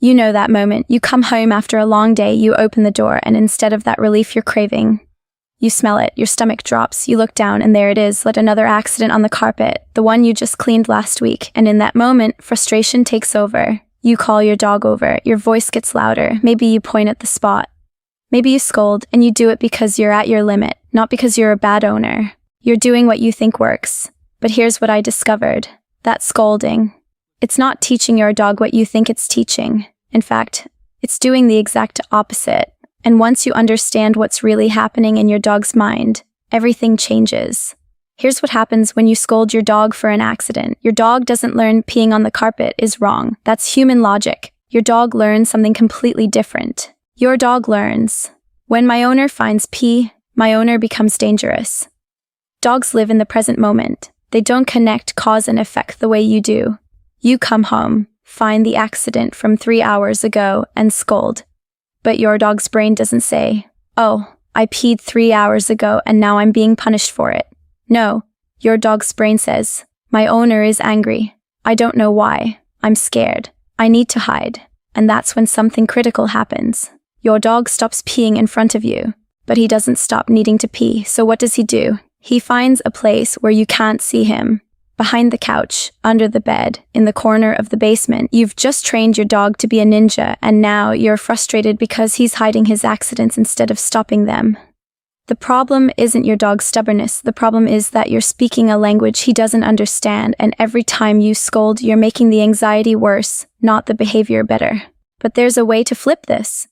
You know that moment. You come home after a long day, you open the door, and instead of that relief you're craving, you smell it, your stomach drops, you look down, and there it is, let another accident on the carpet, the one you just cleaned last week, and in that moment, frustration takes over. You call your dog over, your voice gets louder, maybe you point at the spot. Maybe you scold, and you do it because you're at your limit, not because you're a bad owner. You're doing what you think works. But here's what I discovered. That's scolding. It's not teaching your dog what you think it's teaching. In fact, it's doing the exact opposite. And once you understand what's really happening in your dog's mind, everything changes. Here's what happens when you scold your dog for an accident. Your dog doesn't learn peeing on the carpet is wrong. That's human logic. Your dog learns something completely different. Your dog learns, when my owner finds pee, my owner becomes dangerous. Dogs live in the present moment. They don't connect cause and effect the way you do. You come home, find the accident from 3 hours ago, and scold. But your dog's brain doesn't say, "Oh, I peed 3 hours ago and now I'm being punished for it." No, your dog's brain says, "My owner is angry. I don't know why. I'm scared. I need to hide." And that's when something critical happens. Your dog stops peeing in front of you, but he doesn't stop needing to pee, so what does he do? He finds a place where you can't see him. Behind the couch, under the bed, in the corner of the basement. You've just trained your dog to be a ninja, and now you're frustrated because he's hiding his accidents instead of stopping them. The problem isn't your dog's stubbornness. The problem is that you're speaking a language he doesn't understand, and every time you scold, you're making the anxiety worse, not the behavior better. But there's a way to flip this.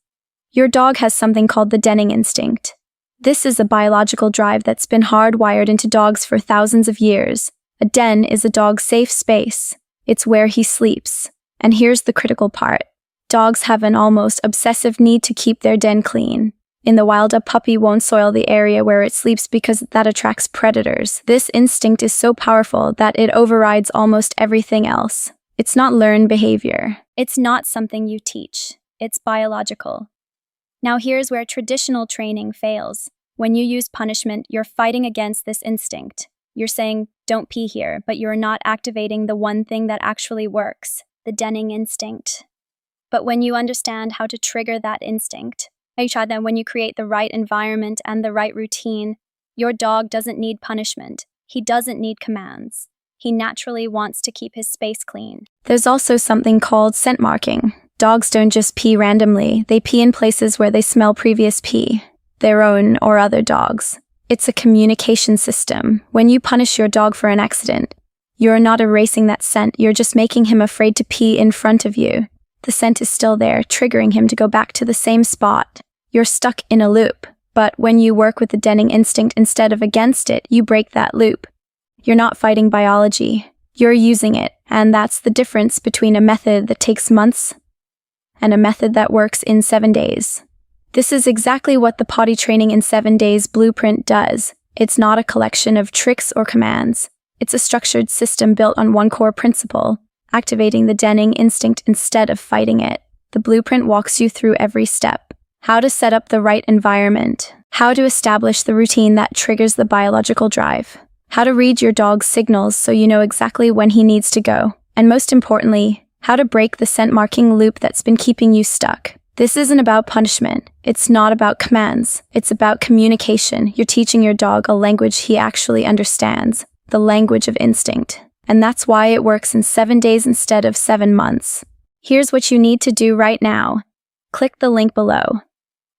Your dog has something called the denning instinct. This is a biological drive that's been hardwired into dogs for thousands of years. A den is a dog's safe space. It's where he sleeps. And here's the critical part. Dogs have an almost obsessive need to keep their den clean. In the wild, a puppy won't soil the area where it sleeps because that attracts predators. This instinct is so powerful that it overrides almost everything else. It's not learned behavior. It's not something you teach. It's biological. Now here's where traditional training fails. When you use punishment, you're fighting against this instinct. You're saying, "Don't pee here," but you're not activating the one thing that actually works, the denning instinct. But when you understand how to trigger that instinct, when you create the right environment and the right routine, your dog doesn't need punishment. He doesn't need commands. He naturally wants to keep his space clean. There's also something called scent marking. Dogs don't just pee randomly. They pee in places where they smell previous pee, their own or other dogs. It's a communication system. When you punish your dog for an accident, you're not erasing that scent, you're just making him afraid to pee in front of you. The scent is still there, triggering him to go back to the same spot. You're stuck in a loop. But when you work with the denning instinct instead of against it, you break that loop. You're not fighting biology, you're using it, and that's the difference between a method that takes months and a method that works in 7 days. This is exactly what the Potty Training in 7 Days blueprint does. It's not a collection of tricks or commands. It's a structured system built on one core principle, activating the denning instinct instead of fighting it. The blueprint walks you through every step. How to set up the right environment. How to establish the routine that triggers the biological drive. How to read your dog's signals so you know exactly when he needs to go. And most importantly, how to break the scent marking loop that's been keeping you stuck. This isn't about punishment. It's not about commands. It's about communication. You're teaching your dog a language he actually understands, the language of instinct. And that's why it works in 7 days instead of 7 months. Here's what you need to do right now. Click the link below.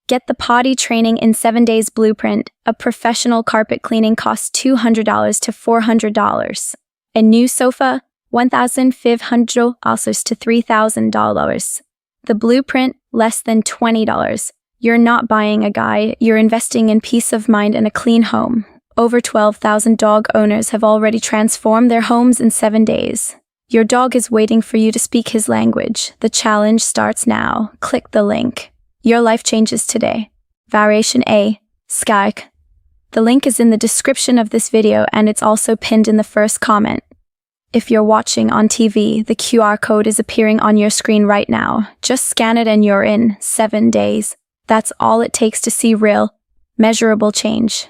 Get the Potty Training in 7 Days blueprint. A professional carpet cleaning costs $200 to $400. A new sofa, $1,500 also to $3,000. The blueprint, less than $20. You're not buying a guy, you're investing in peace of mind and a clean home. Over 12,000 dog owners have already transformed their homes in 7 days. Your dog is waiting for you to speak his language. The challenge starts now. Click the link. Your life changes today. Variation A, Skyk. The link is in the description of this video and it's also pinned in the first comment. If you're watching on TV, the QR code is appearing on your screen right now. Just scan it and you're in 7 days. That's all it takes to see real, measurable change.